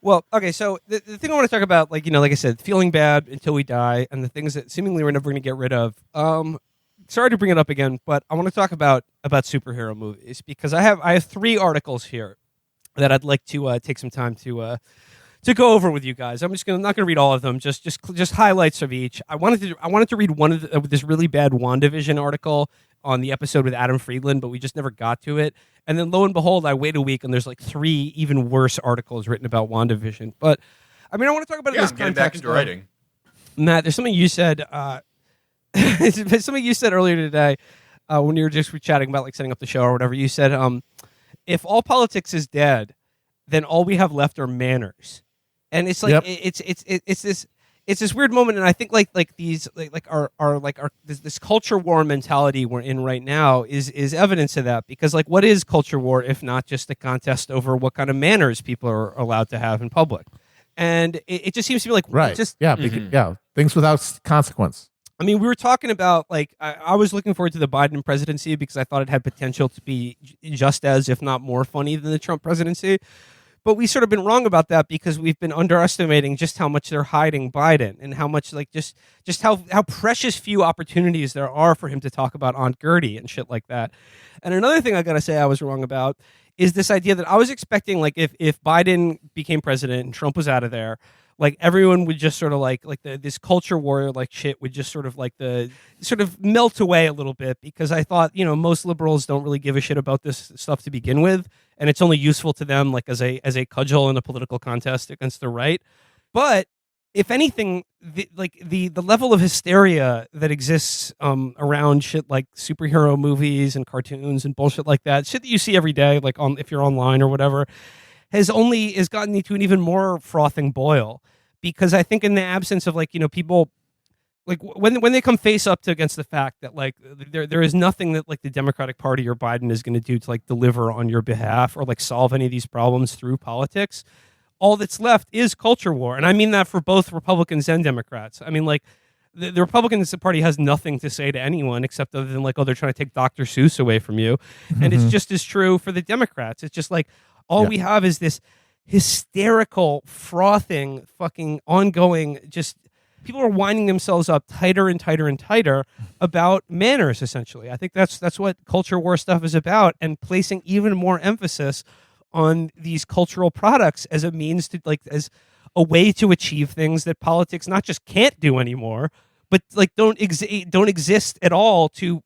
Well, okay, so the thing I want to talk about, like I said, feeling bad until we die, and the things that seemingly we're never going to get rid of. Sorry to bring it up again, but I want to talk about superhero movies because I have 3 articles here that I'd like to take some time to go over with you guys. I'm not gonna read all of them, just highlights of each. I wanted to read one of this really bad WandaVision article on the episode with Adam Friedland, but we just never got to it. And then lo and behold, I wait a week and there's like 3 even worse articles written about WandaVision. But I mean, I want to talk about it in this context. Back into writing. Matt, there's something you said. Something you said earlier today when you were just chatting about like setting up the show or whatever. You said, if all politics is dead, then all we have left are manners. And it's like it's this weird moment, and I think this culture war mentality we're in right now is evidence of that. Because like, what is culture war if not just a contest over what kind of manners people are allowed to have in public? And it just seems to be like things without consequence. I mean, we were talking about like I was looking forward to the Biden presidency because I thought it had potential to be just as, if not more, funny than the Trump presidency. But we sort of been wrong about that because we've been underestimating just how much they're hiding Biden and how much like just how precious few opportunities there are for him to talk about Aunt Gertie and shit like that. And another thing I got to say I was wrong about is this idea that I was expecting like if Biden became president and Trump was out of there, like everyone would just sort of this culture war like shit would just sort of melt away a little bit, because I thought, most liberals don't really give a shit about this stuff to begin with, and it's only useful to them like as a cudgel in a political contest against the right. But if anything, the level of hysteria that exists around shit like superhero movies and cartoons and bullshit like that, shit that you see every day, like if you're online or whatever, has gotten into an even more frothing boil. Because I think in the absence of people, like when they come face up against the fact that like there is nothing that like the Democratic Party or Biden is going to do to like deliver on your behalf or like solve any of these problems through politics, all that's left is culture war. And I mean that for both Republicans and Democrats. I mean, like the Republican Party has nothing to say to anyone except other than like, oh, they're trying to take Dr. Seuss away from you. And it's just as true for the Democrats. It's just like all we have is this hysterical, frothing, fucking ongoing, just people are winding themselves up tighter and tighter and tighter about manners, essentially. I think that's what culture war stuff is about, and placing even more emphasis on these cultural products as a means to as a way to achieve things that politics not just can't do anymore, but like don't exist at all to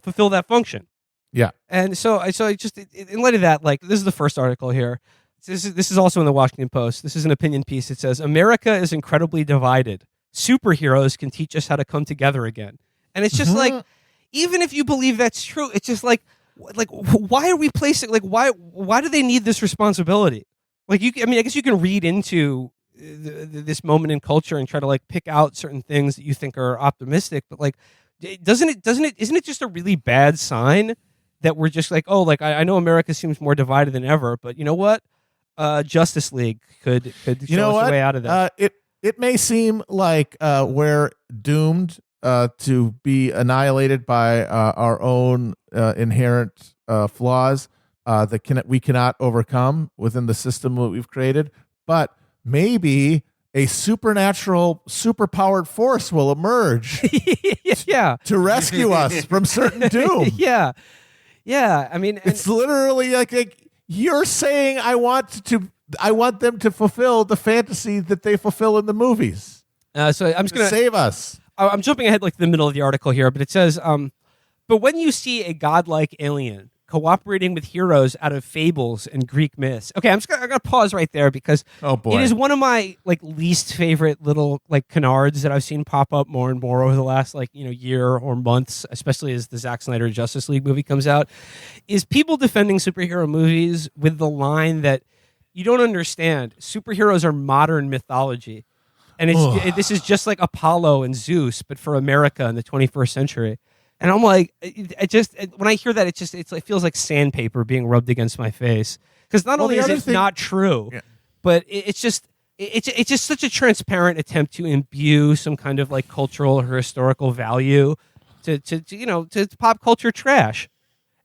fulfill that function. Yeah. And so I just in light of that, like this is the first article here. This is also in the Washington Post. This is an opinion piece. It says, America is incredibly divided. Superheroes can teach us how to come together again. And it's just like, even if you believe that's true, it's just like why are we placing, like, why do they need this responsibility? Like, I guess you can read into this moment in culture and try to like pick out certain things that you think are optimistic, but like, isn't it just a really bad sign that we're just like, oh, like I know America seems more divided than ever, but you know what? Justice League could show us a way out of that. It may seem like we're doomed to be annihilated by our own inherent flaws that we cannot overcome within the system that we've created, but maybe a supernatural, superpowered force will emerge to rescue us from certain doom. Yeah. I mean, it's literally like you're saying I want them to fulfill the fantasy that they fulfill in the movies. So I'm just going to save us. I'm jumping ahead like the middle of the article here, but it says, but when you see a godlike alien cooperating with heroes out of fables and Greek myths. Okay, I'm going to pause right there because it is one of my like least favorite little like canards that I've seen pop up more and more over the last year or months, especially as the Zack Snyder Justice League movie comes out, is people defending superhero movies with the line that you don't understand. Superheroes are modern mythology. And this is just like Apollo and Zeus, but for America in the 21st century. And I'm like, when I hear that, it feels like sandpaper being rubbed against my face. Because not only is it not true, but it's just such a transparent attempt to imbue some kind of like cultural or historical value to pop culture trash.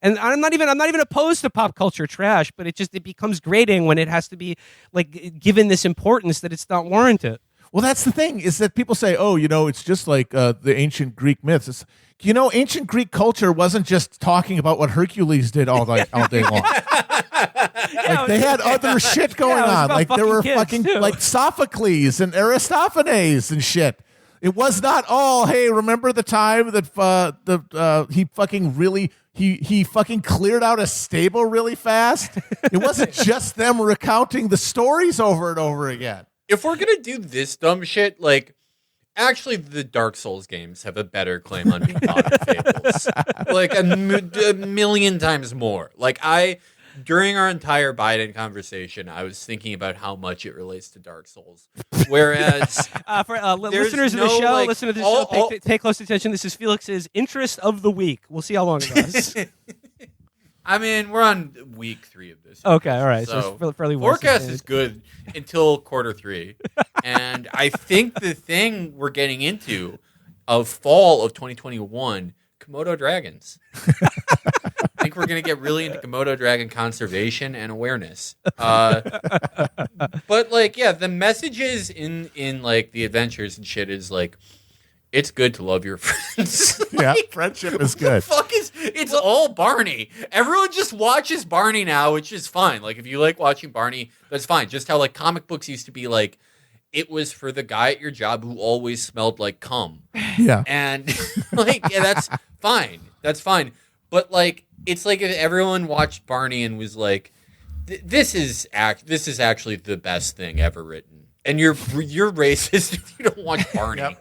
And I'm not even opposed to pop culture trash, but it becomes grating when it has to be like given this importance that it's not warranted. Well, that's the thing, is that people say, oh, it's just like the ancient Greek myths. It's, ancient Greek culture wasn't just talking about what Hercules did all day long. Like, they had other shit going on. Like, there were fucking too. like Sophocles and Aristophanes and shit. It was not all, hey, remember the time that he fucking really he fucking cleared out a stable really fast? It wasn't just them recounting the stories over and over again. If we're gonna do this dumb shit, like, actually, the Dark Souls games have a better claim on being modern fables, like a million times more. Like, during our entire Biden conversation, I was thinking about how much it relates to Dark Souls. Whereas, for listeners of the show, like, listen to the show. Pay close attention. This is Felix's interest of the week. We'll see how long it goes. I mean, we're on week 3 of this. Okay, all right. So it's fairly well forecast sustained. is good until quarter 3. And I think the thing we're getting into of fall of 2021, Komodo dragons. I think we're going to get really into Komodo dragon conservation and awareness. But, like, yeah, the messages in like, the adventures and shit is, like, it's good to love your friends. Yeah, friendship is good. It's all Barney. Everyone just watches Barney now, which is fine. Like, if you like watching Barney, that's fine. Just how, like, comic books used to be, like, it was for the guy at your job who always smelled like cum. Yeah. And, like, yeah, that's fine. That's fine. But, like, it's like if everyone watched Barney and was like, this is actually the best thing ever written. And you're racist if you don't watch Barney. Yep.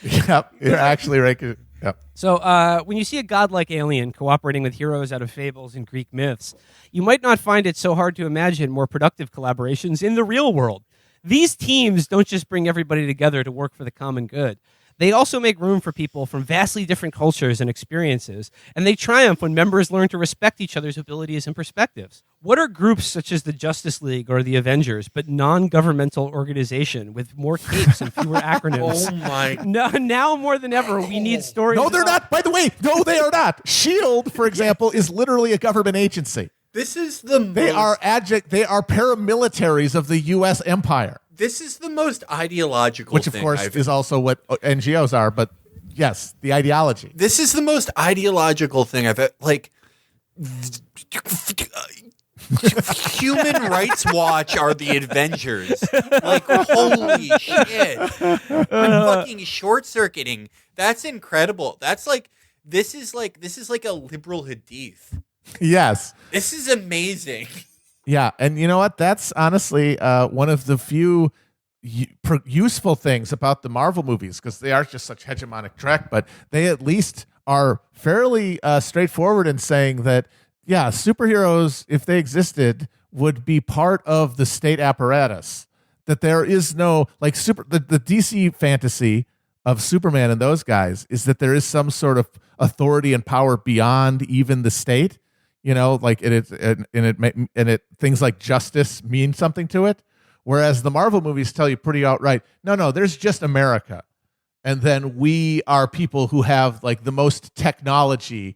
Yep, you're actually right. Yep. So when you see a godlike alien cooperating with heroes out of fables and Greek myths, you might not find it so hard to imagine more productive collaborations in the real world. These teams don't just bring everybody together to work for the common good. They also make room for people from vastly different cultures and experiences, and they triumph when members learn to respect each other's abilities and perspectives. What are groups such as the Justice League or the Avengers, but non-governmental organization with more capes and fewer acronyms? Oh my! Now more than ever, we need stories. No, they're not. By the way, no, they are not. SHIELD, for example, is literally a government agency. This is the They are paramilitaries of the U.S. empire. This is the most ideological Which, of thing course, is also what NGOs are. But yes, the ideology. This is the most ideological thing I've ever, like, Human Rights Watch are the Avengers. Like, holy shit. Fucking short-circuiting. That's incredible. That's like, this is like a liberal hadith. Yes. This is amazing. Yeah, and you know what? That's honestly one of the few useful things about the Marvel movies, because they are just such hegemonic track, but they at least are fairly straightforward in saying that, yeah, superheroes, if they existed, would be part of the state apparatus. That there is no, like, the DC fantasy of Superman and those guys is that there is some sort of authority and power beyond even the state. You know, like it things like justice mean something to it, whereas the Marvel movies tell you pretty outright, no, there's just America, and then we are people who have like the most technology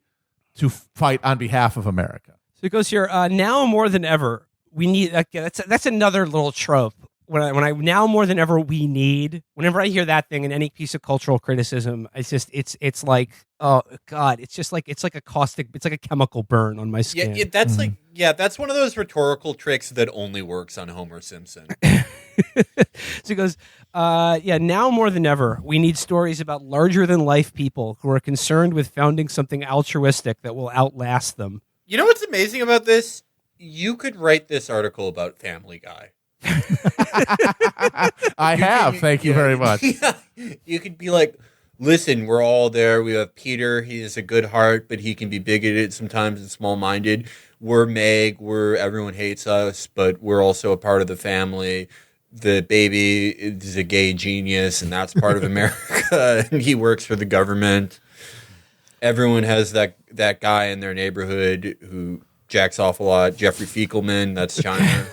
to fight on behalf of America. So it goes here. Now more than ever, we need. That's another little trope. When I now more than ever we need. Whenever I hear that thing in any piece of cultural criticism, it's like, oh God, it's like a caustic, it's like a chemical burn on my skin. Yeah, that's that's one of those rhetorical tricks that only works on Homer Simpson. So he goes, now more than ever, we need stories about larger than life people who are concerned with founding something altruistic that will outlast them. You know what's amazing about this? You could write this article about Family Guy. I have. Thank you very much. Yeah. You could be like, listen, we're all there. We have Peter. He has a good heart, but he can be bigoted sometimes and small-minded. We're Meg. Everyone hates us, but we're also a part of the family. The baby is a gay genius, and that's part of America. And he works for the government. Everyone has that guy in their neighborhood who jacks off a lot. Jeffrey Fiekelman. That's China.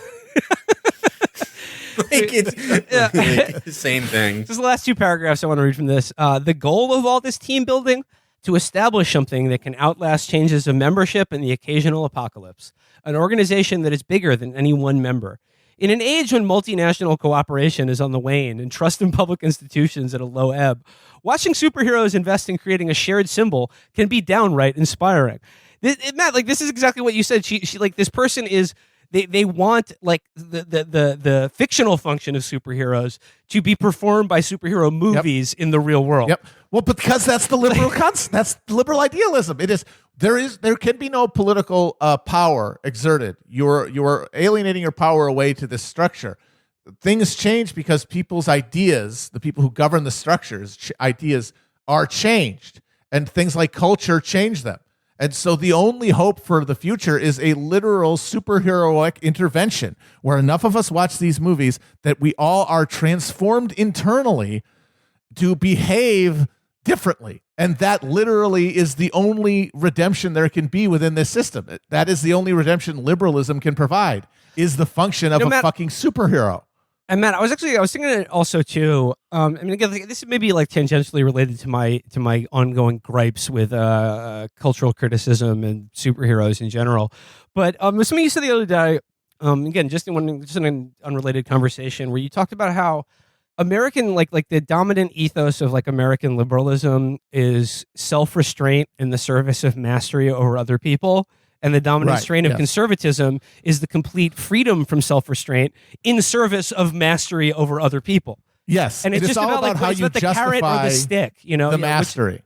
Like, it's like the same thing. This is the last two paragraphs I want to read from this. The goal of all this team building, to establish something that can outlast changes of membership and the occasional apocalypse, an organization that is bigger than any one member. In an age when multinational cooperation is on the wane and trust in public institutions at a low ebb, watching superheroes invest in creating a shared symbol can be downright inspiring. Matt, like, this is exactly what you said. She like, this person is, they want like the fictional function of superheroes to be performed by superhero movies in the real world. Yep. Well, because that's the liberal that's liberal idealism. It is there can be no political power exerted. You're alienating your power away to this structure. Things change because people's ideas, the people who govern the structures, ideas are changed, and things like culture change them. And so the only hope for the future is a literal superheroic intervention where enough of us watch these movies that we all are transformed internally to behave differently. And that literally is the only redemption there can be within this system. That is the only redemption liberalism can provide, is the function of a fucking superhero. And Matt, I was thinking it also too. I mean, again, this may be like tangentially related to my ongoing gripes with cultural criticism and superheroes in general. But something you said the other day, again, just in an unrelated conversation, where you talked about how American, like the dominant ethos of like American liberalism is self-restraint in the service of mastery over other people. And the dominant strain of conservatism is the complete freedom from self-restraint in service of mastery over other people. Yes, and it's just all about how you the carrot or the stick, the mastery.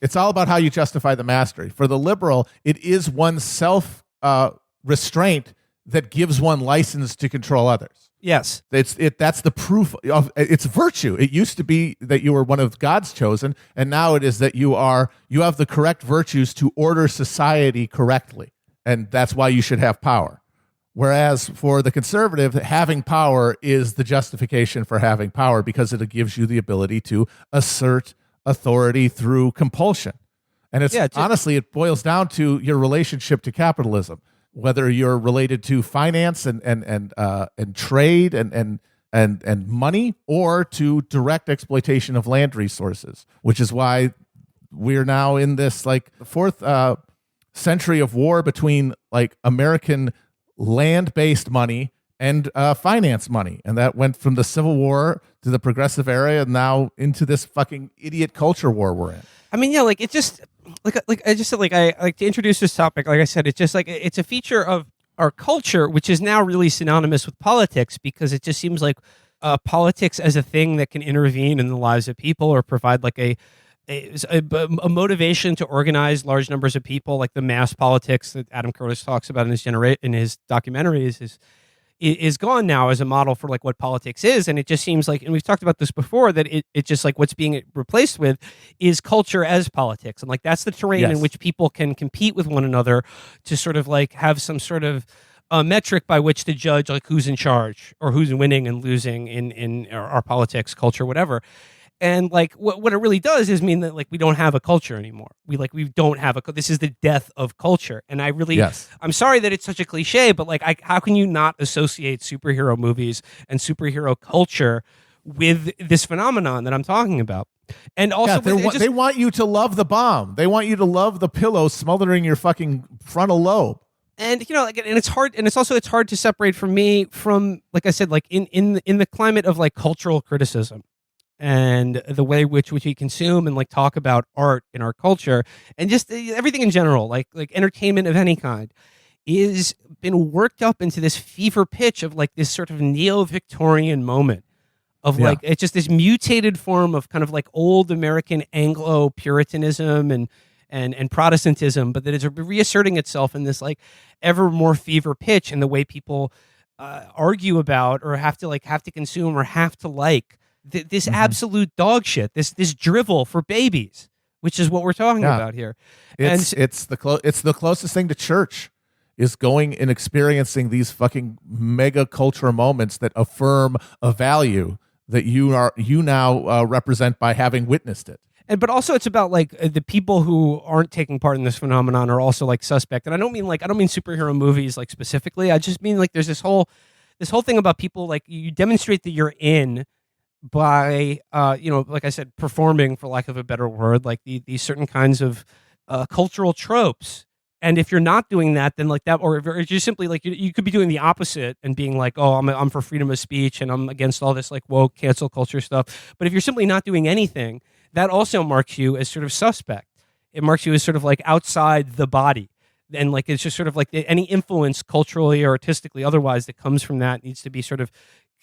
It's all about how you justify the mastery. For the liberal, it is one's self-restraint that gives one license to control others. Yes, that's the proof of its virtue. It used to be that you were one of God's chosen, and now it is that you have the correct virtues to order society correctly, and that's why you should have power. Whereas for the conservative, having power is the justification for having power because it gives you the ability to assert authority through compulsion. And honestly, it boils down to your relationship to capitalism. Whether you're related to finance and trade and money, or to direct exploitation of land resources, which is why we're now in this like fourth century of war between like American land-based money and finance money, and that went from the Civil War to the Progressive Era, and now into this fucking idiot culture war we're in. I mean, yeah, like it just like I just said, like I like to introduce this topic. Like I said, it's just like it's a feature of our culture, which is now really synonymous with politics, because it just seems like politics as a thing that can intervene in the lives of people or provide like a motivation to organize large numbers of people, like the mass politics that Adam Curtis talks about in his documentaries is gone now as a model for like what politics is. And it just seems like, and we've talked about this before, that it just like what's being replaced with is culture as politics. And like that's the terrain in which people can compete with one another to sort of like have some sort of metric by which to judge like who's in charge or who's winning and losing in our politics, culture, whatever. And like what it really does is mean that like we don't have a culture anymore. We don't have this is the death of culture. And I really, I'm sorry that it's such a cliche, but like how can you not associate superhero movies and superhero culture with this phenomenon that I'm talking about? And also, they want you to love the bomb. They want you to love the pillow smothering your fucking frontal lobe. And you know, like, and it's hard, and it's hard to separate from me from, like I said, like in the climate of like cultural criticism and the way which we consume and like talk about art in our culture and just everything in general, like entertainment of any kind, is been worked up into this fever pitch of like this sort of neo-Victorian moment of like it's just this mutated form of kind of like old American Anglo-Puritanism and Protestantism, but that is reasserting itself in this like ever more fever pitch in the way people argue about or have to consume or have to like this absolute dog shit, this drivel for babies, which is what we're talking about here. It's the closest thing to church is going and experiencing these fucking mega cultural moments that affirm a value that you now represent by having witnessed it. But also it's about like the people who aren't taking part in this phenomenon are also like suspect. And I don't mean superhero movies like specifically. I just mean like there's this whole thing about people like you demonstrate that you're in by like I said, performing, for lack of a better word, like these certain kinds of cultural tropes. And if you're not doing that, then like that, or if you're just simply like you could be doing the opposite and being like, oh, I'm for freedom of speech and I'm against all this like woke cancel culture stuff. But if you're simply not doing anything, that also marks you as sort of suspect. It marks you as sort of like outside the body. And like it's just sort of like any influence culturally or artistically otherwise that comes from that needs to be sort of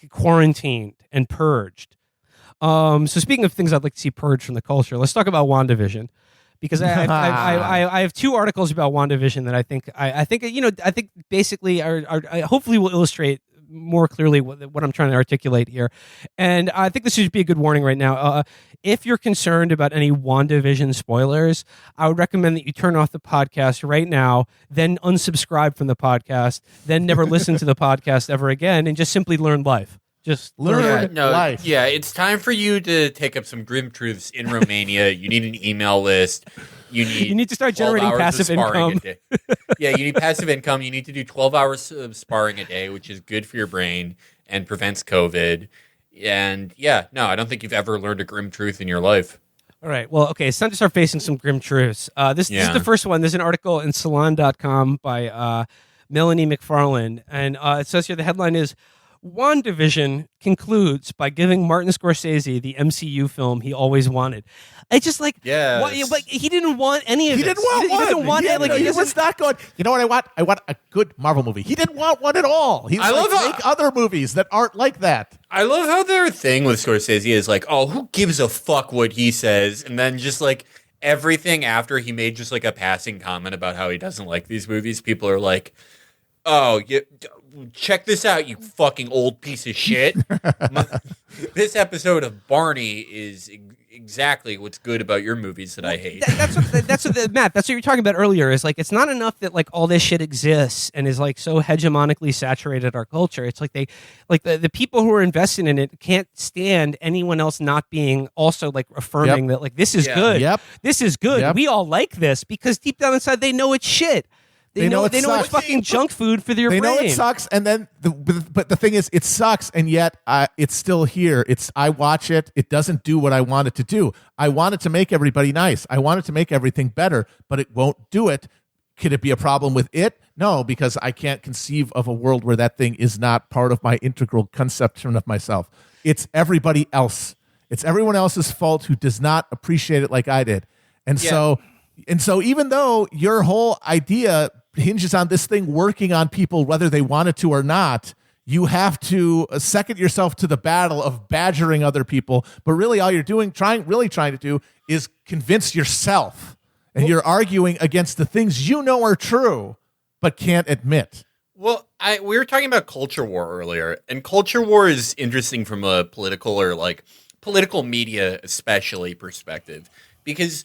quarantined and purged. So speaking of things I'd like to see purged from the culture, let's talk about WandaVision, because I have two articles about WandaVision that I think basically are hopefully will illustrate more clearly what I'm trying to articulate here. And I think this should be a good warning right now. If you're concerned about any WandaVision spoilers, I would recommend that you turn off the podcast right now, then unsubscribe from the podcast, then never listen to the podcast ever again, and just simply learn life. Just learn life. Yeah, it's time for you to take up some grim truths in Romania. You need an email list. You need to start generating passive income. Yeah, you need passive income. You need to do 12 hours of sparring a day, which is good for your brain and prevents COVID. And yeah, no, I don't think you've ever learned a grim truth in your life. All right. Well, okay. It's time to start facing some grim truths. This is the first one. There's an article in Salon.com by Melanie McFarlane. And it says here, the headline is, WandaVision concludes by giving Martin Scorsese the MCU film he always wanted. It's just like, like he didn't want any of it. He didn't want one. He didn't want it. Like, he was not going, you know what I want? I want a good Marvel movie. He didn't want one at all. He's make other movies that aren't like that. I love how their thing with Scorsese is like, oh, who gives a fuck what he says? And then just like everything after he made just like a passing comment about how he doesn't like these movies, people are like, oh, check this out, you fucking old piece of shit. This episode of Barney is exactly what's good about your movies that I hate. Matt, that's what you were talking about earlier, is like it's not enough that like all this shit exists and is like so hegemonically saturated our culture. It's like the people who are invested in it can't stand anyone else not being also like affirming that like this is good. This is good. We all like this because deep down inside they know it's shit. They know it's fucking junk food for their brain. They know it sucks, and then but the thing is, it sucks, and yet it's still here. I watch it. It doesn't do what I want it to do. I want it to make everybody nice. I want it to make everything better, but it won't do it. Could it be a problem with it? No, because I can't conceive of a world where that thing is not part of my integral conception of myself. It's everybody else. It's everyone else's fault who does not appreciate it like I did, and so even though your whole idea hinges on this thing working on people whether they want it to or not, you have to second yourself to the battle of badgering other people. But really all you're doing, trying to do is convince yourself. And you're arguing against the things you know are true but can't admit. Well, we were talking about culture war earlier, and culture war is interesting from a political or like political media especially perspective, because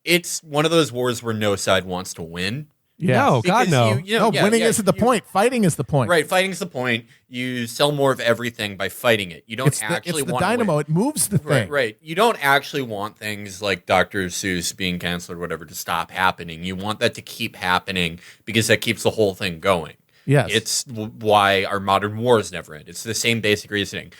it's one of those wars where no side wants to win. Yeah. No, God, no. Winning isn't the point. Fighting is the point. Right, fighting's the point. You sell more of everything by fighting it. You don't it's the dynamo. It moves the thing. Right. You don't actually want things like Dr. Seuss being canceled or whatever to stop happening. You want that to keep happening because that keeps the whole thing going. Yes. It's why our modern wars never end. It's the same basic reasoning.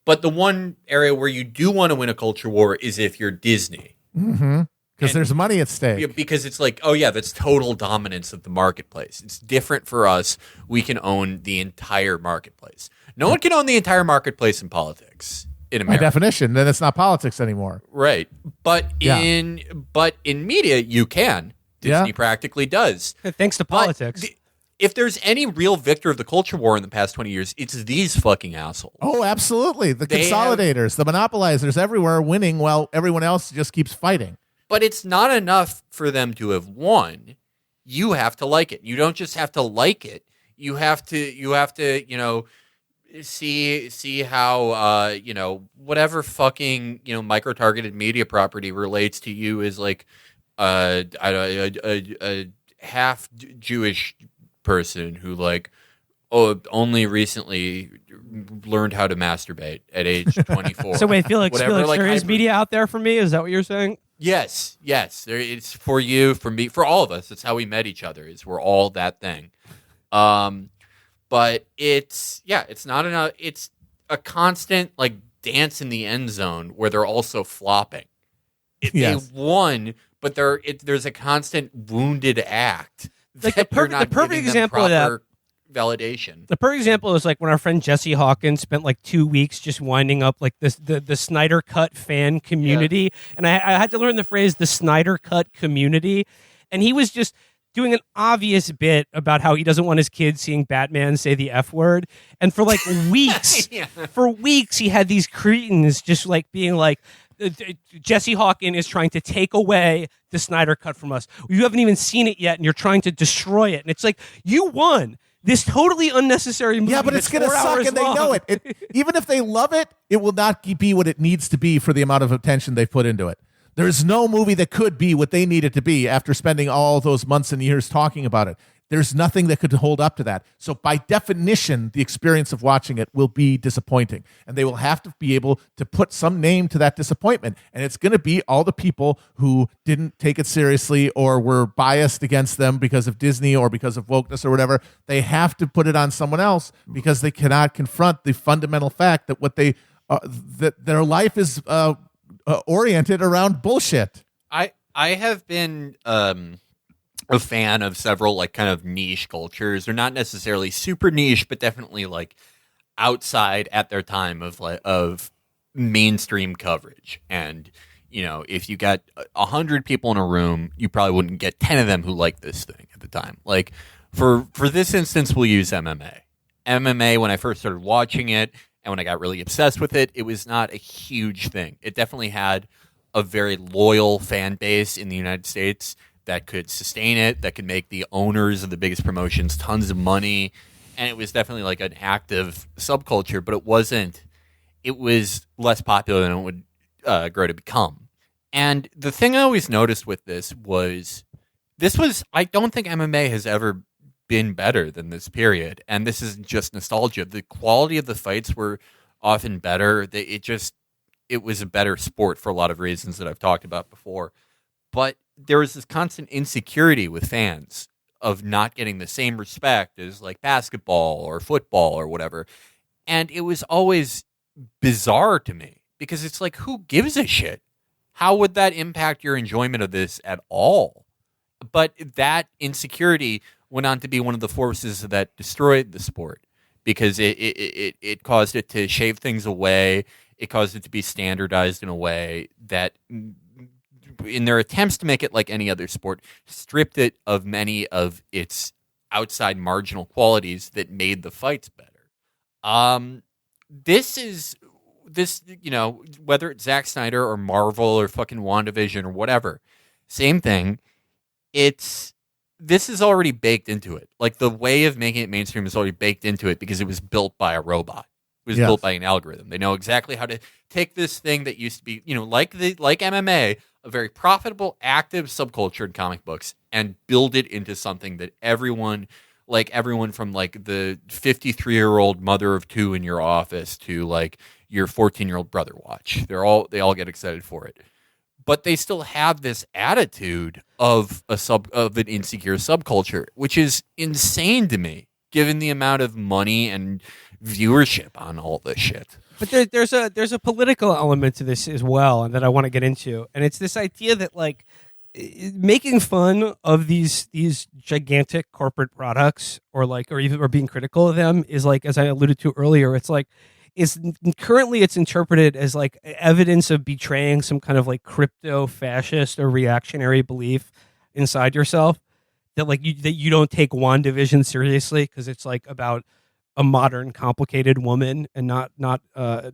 But the one area where you do want to win a culture war is if you're Disney. Mm-hmm. Because there's money at stake. Because it's like, oh yeah, that's total dominance of the marketplace. It's different for us. We can own the entire marketplace. No one can own the entire marketplace in politics in America. By definition, then it's not politics anymore. Right. But in media, you can. Disney practically does. Thanks to politics. If there's any real victor of the culture war in the past 20 years, it's these fucking assholes. Oh, absolutely. The consolidators, the monopolizers everywhere winning while everyone else just keeps fighting. But it's not enough for them to have won. You have to like it. You don't just have to like it. You have to, see how, whatever fucking, micro-targeted media property relates to you is like a half Jewish person who only recently learned how to masturbate at age 24. So wait, Felix, there is media out there for me? Is that what you're saying? Yes. It's for you, for me, for all of us. That's how we met each other. We're all that thing. But it's not enough. It's a constant dance in the end zone where they're also flopping. Yes. They won, but there's a constant wounded act. Like the perfect example of that. Validation. The perfect example is like when our friend Jesse Hawkins spent like 2 weeks just winding up like the Snyder Cut fan community, and I had to learn the phrase the Snyder Cut community, and he was just doing an obvious bit about how he doesn't want his kids seeing Batman say the F word, and for like weeks, for weeks he had these cretins just like being like, Jesse Hawkins is trying to take away the Snyder Cut from us. You haven't even seen it yet, and you're trying to destroy it. And it's like, you won this totally unnecessary movie. Yeah, but it's going to suck, and they know it. Even if they love it, it will not be what it needs to be for the amount of attention they've put into it. There's no movie that could be what they need it to be after spending all those months and years talking about it. There's nothing that could hold up to that. So by definition, the experience of watching it will be disappointing. And they will have to be able to put some name to that disappointment. And it's going to be all the people who didn't take it seriously or were biased against them because of Disney or because of wokeness or whatever. They have to put it on someone else because they cannot confront the fundamental fact that that their life is oriented around bullshit. I have been a fan of several like kind of niche cultures. They're not necessarily super niche, but definitely like outside at their time of mainstream coverage. And if you got 100 people in a room, you probably wouldn't get 10 of them who like this thing at the time. Like for this instance, we'll use MMA. MMA, when I first started watching it and when I got really obsessed with it, it was not a huge thing. It definitely had a very loyal fan base in the United States that could sustain it, that could make the owners of the biggest promotions tons of money. And it was definitely like an active subculture, but it was less popular than it would grow to become. And the thing I always noticed with this was, I don't think MMA has ever been better than this period. And this isn't just nostalgia. The quality of the fights were often better. It was a better sport for a lot of reasons that I've talked about before. But there was this constant insecurity with fans of not getting the same respect as like basketball or football or whatever. And it was always bizarre to me because it's like, who gives a shit? How would that impact your enjoyment of this at all? But that insecurity went on to be one of the forces that destroyed the sport because it caused it to shave things away. It caused it to be standardized in a way that, in their attempts to make it like any other sport, stripped it of many of its outside marginal qualities that made the fights better. Whether it's Zack Snyder or Marvel or fucking WandaVision or whatever, same thing. This is already baked into it. Like the way of making it mainstream is already baked into it because it was built by a robot. It was built by an algorithm. They know exactly how to take this thing that used to be, like MMA, a very profitable, active subculture in comic books, and build it into something that everyone from like the 53-year-old mother of two in your office to like your 14-year-old brother watch. They all get excited for it. But they still have this attitude of an insecure subculture, which is insane to me, given the amount of money and viewership on all this shit. But there's a political element to this as well, and that I want to get into, and it's this idea that like making fun of these gigantic corporate products or being critical of them is like, as I alluded to earlier, it's currently interpreted as like evidence of betraying some kind of like crypto fascist or reactionary belief inside yourself, that like you don't take WandaVision seriously because it's like about a modern, complicated woman and not a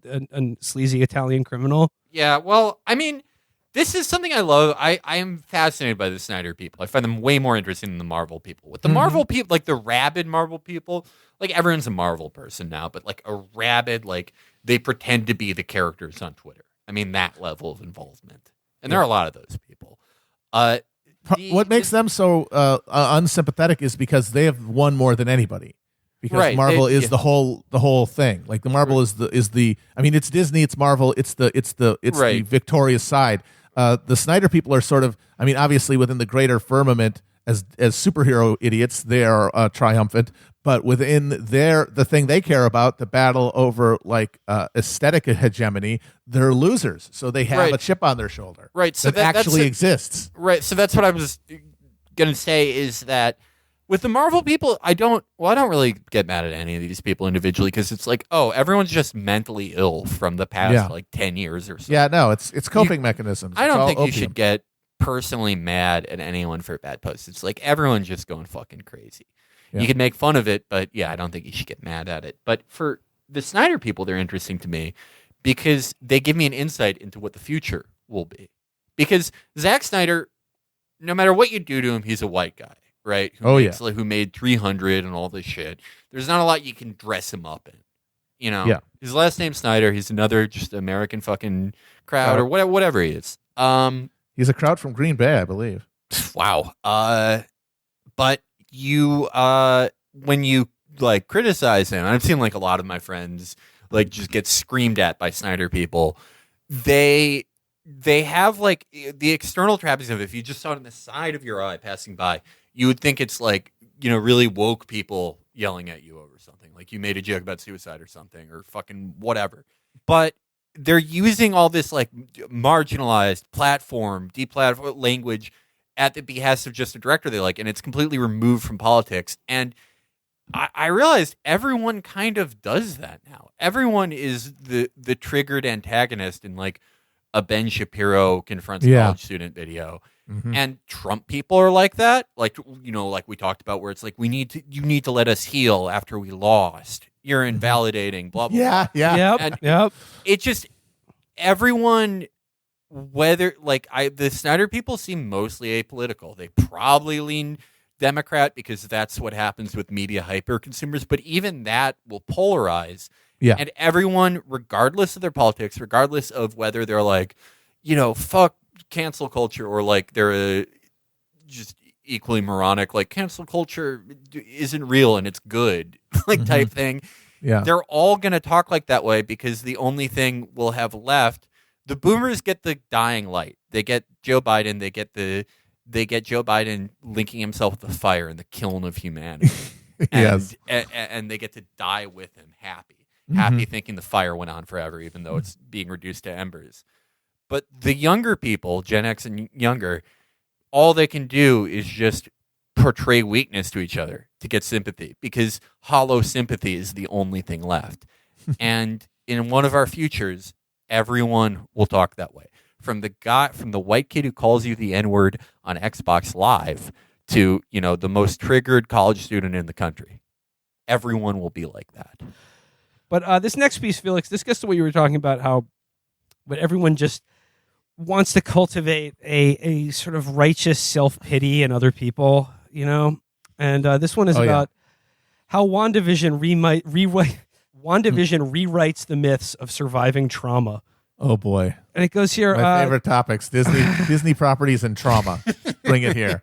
sleazy Italian criminal. Yeah, well, I mean, this is something I love. I am fascinated by the Snyder people. I find them way more interesting than the Marvel people. With the Marvel people, like the rabid Marvel people, like everyone's a Marvel person now, but like a rabid, like they pretend to be the characters on Twitter. I mean, that level of involvement. And there are a lot of those people. What makes them so unsympathetic is because they have won more than anybody. Because Marvel is the whole thing. Like the Marvel is the. I mean, it's Disney, it's Marvel, it's the victorious side. The Snyder people are sort of. I mean, obviously within the greater firmament, as superhero idiots, they are triumphant. But within the thing they care about, the battle over like aesthetic hegemony, they're losers. So they have a chip on their shoulder, right? So that actually exists, right? So that's what I was gonna say is that with the Marvel people, I don't really get mad at any of these people individually because it's like, oh, everyone's just mentally ill from the past like 10 years or so. Yeah, no, it's coping mechanisms. I don't think opium. you should get personally mad at anyone for bad posts. It's like everyone's just going fucking crazy. Yeah. You can make fun of it, but yeah, I don't think you should get mad at it. But for the Snyder people, they're interesting to me because they give me an insight into what the future will be. Because Zack Snyder, no matter what you do to him, he's a white guy, right? Who made 300 and all this shit. There's not a lot you can dress him up in. You know? Yeah. His last name's Snyder. He's another just American fucking crowd or whatever he is. He's a crowd from Green Bay, I believe. Wow. But you when you like criticize him, I've seen like a lot of my friends like just get screamed at by Snyder people. They have like the external trappings of it. If you just saw it on the side of your eye passing by, you would think it's like, you know, really woke people yelling at you over something. Like you made a joke about suicide or something or fucking whatever. But they're using all this like marginalized platform, deplatform language at the behest of just a director they like, and it's completely removed from politics. And I realized everyone kind of does that now. Everyone is the triggered antagonist in like a Ben Shapiro confronts a college student video. Mm-hmm. And Trump people are like that. Like, you know, like we talked about where it's like, you need to let us heal after we lost. You're invalidating, blah, blah, blah. Yeah. Yep. It just, everyone, whether, like, the Snyder people seem mostly apolitical. They probably lean Democrat because that's what happens with media hyper consumers. But even that will polarize. Yeah. And everyone, regardless of their politics, regardless of whether they're like, you know, fuck cancel culture or like they're just equally moronic, like cancel culture isn't real and it's good, like type thing. Yeah. They're all going to talk like that way because the only thing we'll have left, the boomers get the dying light. They get Joe Biden. They get Joe Biden linking himself with the fire and the kiln of humanity. Yes. And they get to die with him happy thinking the fire went on forever, even though it's being reduced to embers. But the younger people, Gen X and younger, all they can do is just portray weakness to each other to get sympathy because hollow sympathy is the only thing left. And in one of our futures, everyone will talk that way. From the white kid who calls you the N-word on Xbox Live to, you know, the most triggered college student in the country. Everyone will be like that. But this next piece, Felix, this gets to what you were talking about, how but everyone just wants to cultivate a sort of righteous self-pity in other people, you know? And this one is about how Wandavision rewrites the myths of surviving trauma. Oh, boy. And it goes here. My favorite topics, Disney properties and trauma. Bring it here.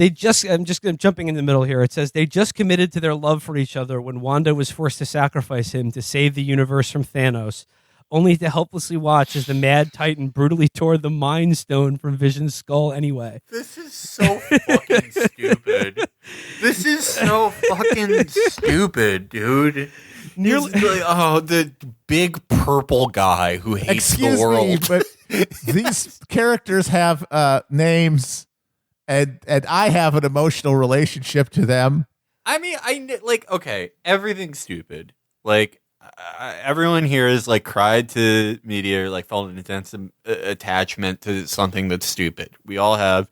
I'm just jumping in the middle here. It says they just committed to their love for each other when Wanda was forced to sacrifice him to save the universe from Thanos, only to helplessly watch as the Mad Titan brutally tore the Mind Stone from Vision's skull anyway. This is so fucking stupid. This is so fucking stupid, dude. Nearly, the big purple guy who hates the world. Me, but these characters have names, and I have an emotional relationship to them. I mean, okay, everything's stupid. Like, everyone here has like cried to media or like felt an intense attachment to something that's stupid. We all have,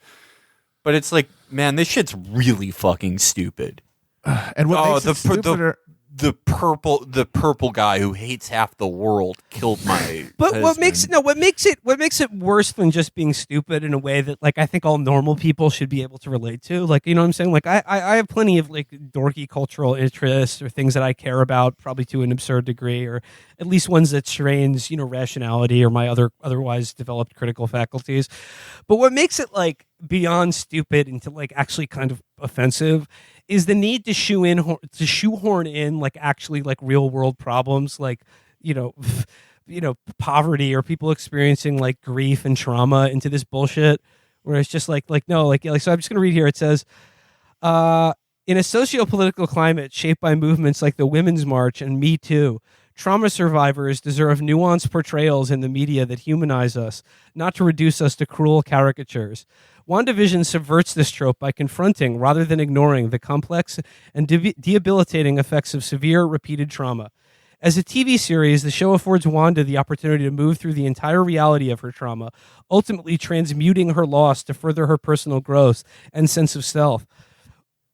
but it's like, man, this shit's really fucking stupid. And what makes it stupider? The purple guy who hates half the world killed my But husband. what makes it worse than just being stupid in a way that like I think all normal people should be able to relate to. Like, you know what I'm saying? Like I have plenty of like dorky cultural interests or things that I care about, probably to an absurd degree, or at least ones that strains, you know, rationality or my otherwise developed critical faculties. But what makes it like beyond stupid and to like actually kind of offensive is the need to shoehorn in like actually like real world problems, like you know poverty or people experiencing like grief and trauma into this bullshit, where it's just no, so I'm just gonna read here. It says, in a socio-political climate shaped by movements like the Women's March and Me Too, trauma survivors deserve nuanced portrayals in the media that humanize us, not to reduce us to cruel caricatures. WandaVision subverts this trope by confronting, rather than ignoring, the complex and debilitating effects of severe, repeated trauma. As a TV series, the show affords Wanda the opportunity to move through the entire reality of her trauma, ultimately transmuting her loss to further her personal growth and sense of self.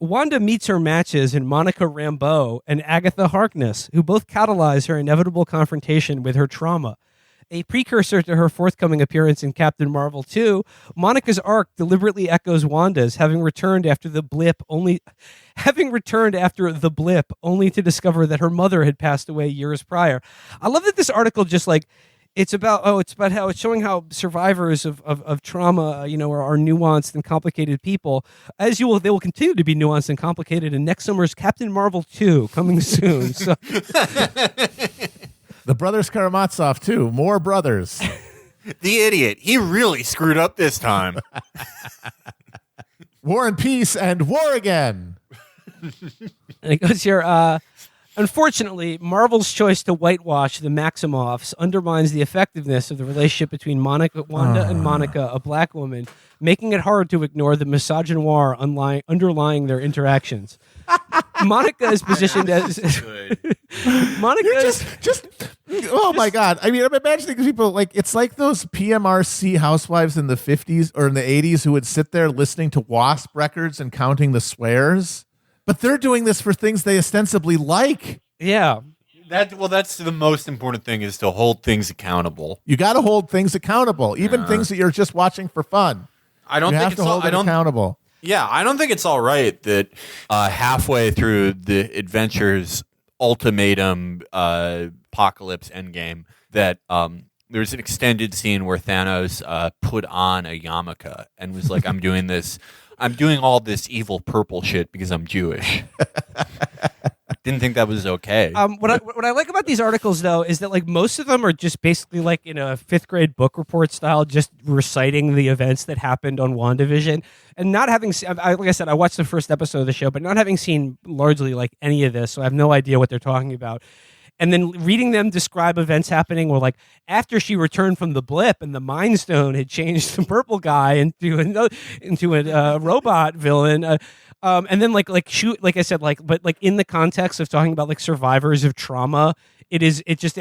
Wanda meets her matches in Monica Rambeau and Agatha Harkness, who both catalyze her inevitable confrontation with her trauma. A precursor to her forthcoming appearance in Captain Marvel 2, Monica's arc deliberately echoes Wanda's, having returned after the blip only to discover that her mother had passed away years prior. I love that this article just it's about how it's showing how survivors of trauma, are nuanced and complicated people. They will continue to be nuanced and complicated in next summer's Captain Marvel 2 coming soon. So the brothers Karamazov too. More brothers. The idiot. He really screwed up this time. War and peace and war again. And it goes here, unfortunately, Marvel's choice to whitewash the Maximoffs undermines the effectiveness of the relationship between Wanda and Monica, a black woman, making it hard to ignore the misogynoir underlying their interactions. Monica is positioned as Monica. You're just oh my god! I mean, I'm imagining people it's like those PMRC housewives in the 50s or in the 80s who would sit there listening to WASP records and counting the swears. But they're doing this for things they ostensibly like. Yeah. That's the most important thing, is to hold things accountable. You got to hold things accountable, even things that you're just watching for fun. I don't you think have it's to hold it accountable. Yeah, I don't think it's all right that halfway through the Adventures Ultimatum Apocalypse Endgame that there's an extended scene where Thanos put on a yarmulke and was like, I'm doing all this evil purple shit because I'm Jewish. Didn't think that was okay. What I like about these articles, though, is that most of them are just basically in a 5th grade book report style, just reciting the events that happened on WandaVision, and not having. Like I said, I watched the first episode of the show, but not having seen largely any of this, so I have no idea what they're talking about. And then reading them describe events happening where, after she returned from the blip and the Mind Stone had changed the purple guy into a robot villain, and then like I said, but in the context of talking about survivors of trauma, it adds just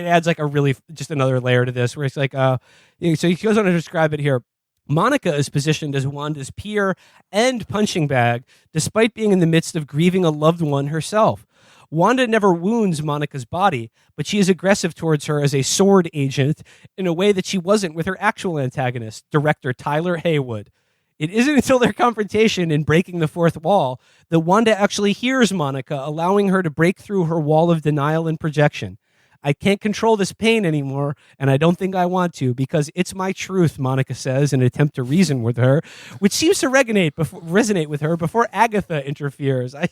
another layer to this, where it's so he goes on to describe it here. Monica is positioned as Wanda's peer and punching bag, despite being in the midst of grieving a loved one herself. Wanda never wounds Monica's body, but she is aggressive towards her as a sword agent in a way that she wasn't with her actual antagonist, director Tyler Haywood. It isn't until their confrontation in breaking the fourth wall that Wanda actually hears Monica, allowing her to break through her wall of denial and projection. I can't control this pain anymore, and I don't think I want to, because it's my truth, Monica says in an attempt to reason with her, which seems to resonate with her before Agatha interferes. I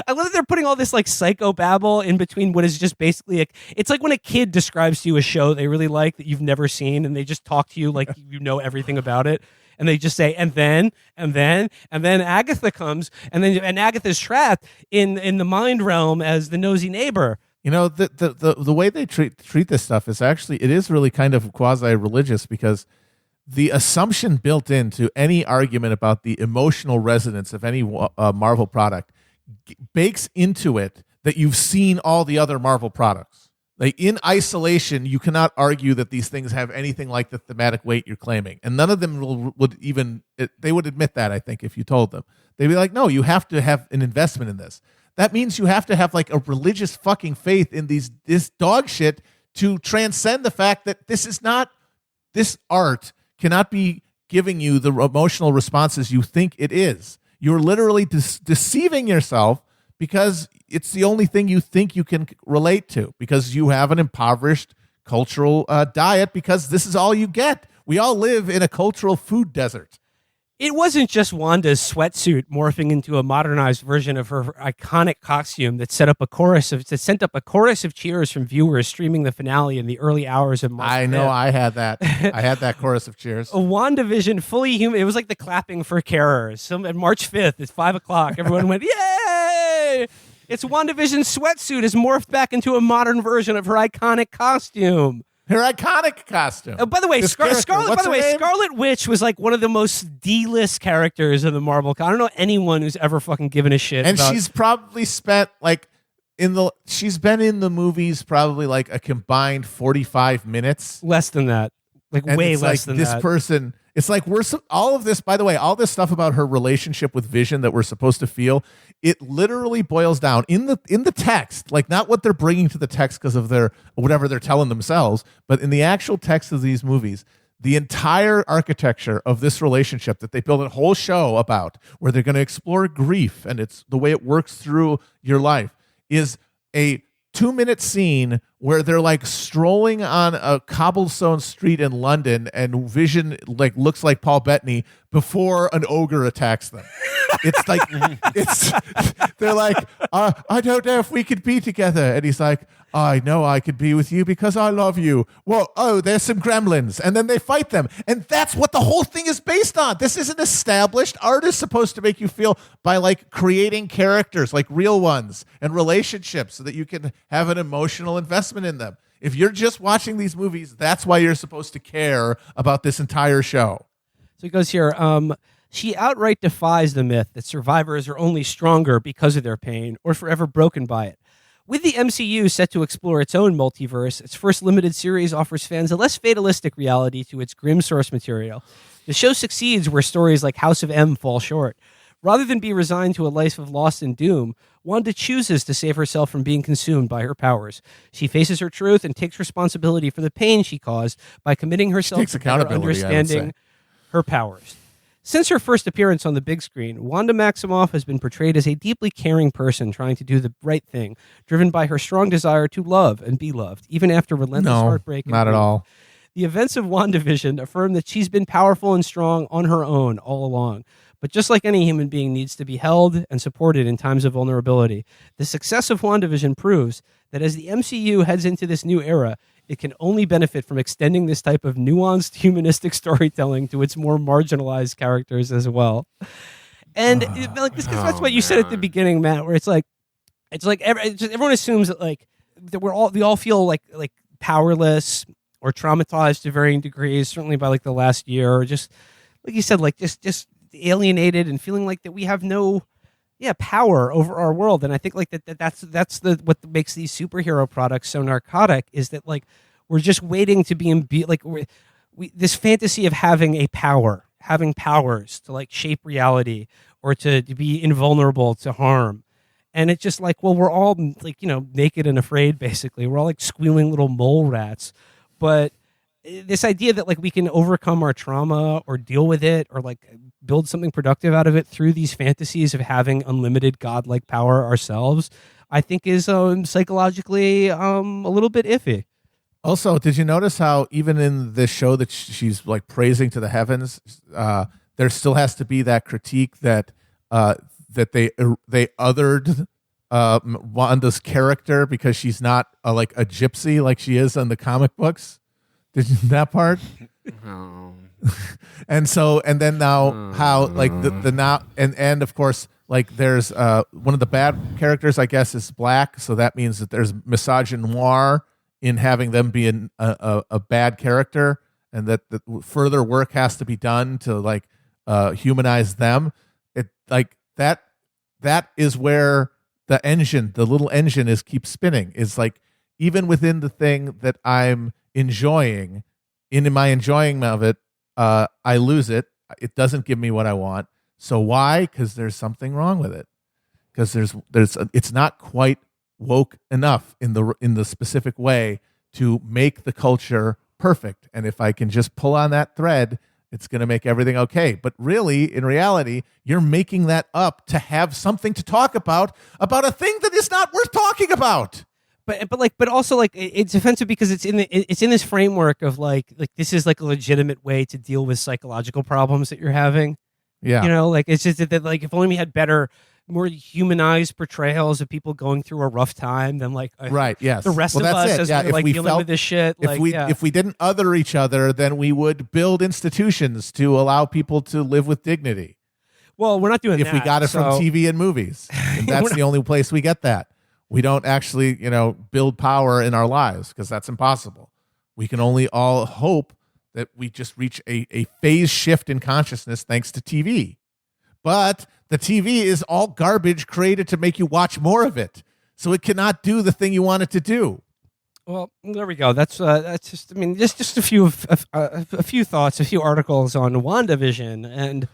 love that they're putting all this psychobabble in between what is just basically it's like when a kid describes to you a show they really like that you've never seen, and they just talk to you like you know everything about it. And they just say, and then Agatha comes, and Agatha's trapped in the mind realm as the nosy neighbor. The way they treat this stuff is really kind of quasi-religious, because the assumption built into any argument about the emotional resonance of any Marvel product bakes into it that you've seen all the other Marvel products. In isolation, you cannot argue that these things have anything like the thematic weight you're claiming. And none of them would admit that, I think, if you told them. They'd be like, no, you have to have an investment in this. That means you have to have a religious fucking faith in this dog shit to transcend the fact that this art cannot be giving you the emotional responses you think it is. You're literally deceiving yourself, because it's the only thing you think you can relate to, because you have an impoverished cultural diet, because this is all you get. We all live in a cultural food desert. It wasn't just Wanda's sweatsuit morphing into a modernized version of her iconic costume that sent up a chorus of cheers from viewers streaming the finale in the early hours of March. I know 5th. I had that. I had that chorus of cheers. A WandaVision fully human. It was like the clapping for carers. At March 5th, it's 5:00. Everyone went, yay! It's WandaVision's sweatsuit has morphed back into a modern version of her iconic costume. Her iconic costume. By the way, This character, Scarlet. By what's the her way, name? Scarlet Witch was like one of the most D-list characters in the Marvel. I don't know anyone who's ever fucking given a shit. And about- she's probably spent like she's been in the movies probably like a combined 45 minutes. less than that, like And way it's less like than this that. person. It's like all of this, by the way, all this stuff about her relationship with Vision that we're supposed to feel, it literally boils down in the text, like not what they're bringing to the text because of their whatever they're telling themselves, but in the actual text of these movies, the entire architecture of this relationship that they build a whole show about, where they're going to explore grief and it's the way it works through your life, is a 2-minute scene where they're like strolling on a cobblestone street in London and Vision like looks like Paul Bettany before an ogre attacks them. It's like they're like, I don't know if we could be together. And he's like, I know I could be with you because I love you. Well, there's some gremlins. And then they fight them. And that's what the whole thing is based on. This isn't established. Art is supposed to make you feel by like creating characters, like real ones, and relationships so that you can have an emotional investment in them. If you're just watching these movies, that's why you're supposed to care about this entire show. So it goes here. She outright defies the myth that survivors are only stronger because of their pain or forever broken by it. With the MCU set to explore its own multiverse, its first limited series offers fans a less fatalistic reality to its grim source material. The show succeeds where stories like House of M fall short. Rather than be resigned to a life of loss and doom, Wanda chooses to save herself from being consumed by her powers. She faces her truth and takes responsibility for the pain she caused by committing herself takes to better accountability, I would understanding her powers. Since her first appearance on the big screen, Wanda Maximoff has been portrayed as a deeply caring person trying to do the right thing, driven by her strong desire to love and be loved, even after relentless heartbreak. And not at grief. all. The events of WandaVision affirm that she's been powerful and strong on her own all along. But just like any human being needs to be held and supported in times of vulnerability, the success of WandaVision proves that as the MCU heads into this new era, it can only benefit from extending this type of nuanced humanistic storytelling to its more marginalized characters as well. And like this gets back to what you said at the beginning, Matt, where it's like everyone assumes that like that we all feel like powerless or traumatized to varying degrees, certainly by like the last year, or just like you said, like just alienated and feeling like that we have no power over our world. And I think like that's what makes these superhero products so narcotic, is that like we're just waiting to be like we this fantasy of having powers to like shape reality or to be invulnerable to harm. And it's just like, well, we're all like, naked and afraid, basically. We're all like squealing little mole rats. But this idea that like we can overcome our trauma or deal with it or like build something productive out of it through these fantasies of having unlimited godlike power ourselves, I think is psychologically a little bit iffy. Also, did you notice how even in this show that she's like praising to the heavens, there still has to be that critique that they othered Wanda's character because she's not like a gypsy like she is in the comic books. Did you that part? Oh. And then now how like the now and of course like there's one of the bad characters I guess is black, so that means that there's misogynoir in having them be a bad character, and that further work has to be done to like humanize them. It like that is where the little engine keeps spinning. Is like even within the thing that I'm enjoying, in my enjoying of it, I lose it. It doesn't give me what I want. So why? Because there's something wrong with it. Because it's not quite woke enough in the specific way to make the culture perfect. And if I can just pull on that thread, it's going to make everything okay. But really, in reality, you're making that up to have something to talk about a thing that is not worth talking about. But also like it's offensive because it's in this framework of like this is like a legitimate way to deal with psychological problems that you're having. Yeah. You know, like it's just that like if only we had better, more humanized portrayals of people going through a rough time than like Right. Yes. the rest Well, of that's us it. as Yeah, we're if like we dealing felt- with this shit. If we didn't other each other, then we would build institutions to allow people to live with dignity. well, we're not doing If that. we got it from so- TV and movies, and that's the only place we get that. We don't actually, build power in our lives because that's impossible. We can only all hope that we just reach a phase shift in consciousness thanks to TV. But the TV is all garbage created to make you watch more of it. So it cannot do the thing you want it to do. Well, there we go. That's just. I mean, just a few a few thoughts, a few articles on WandaVision, and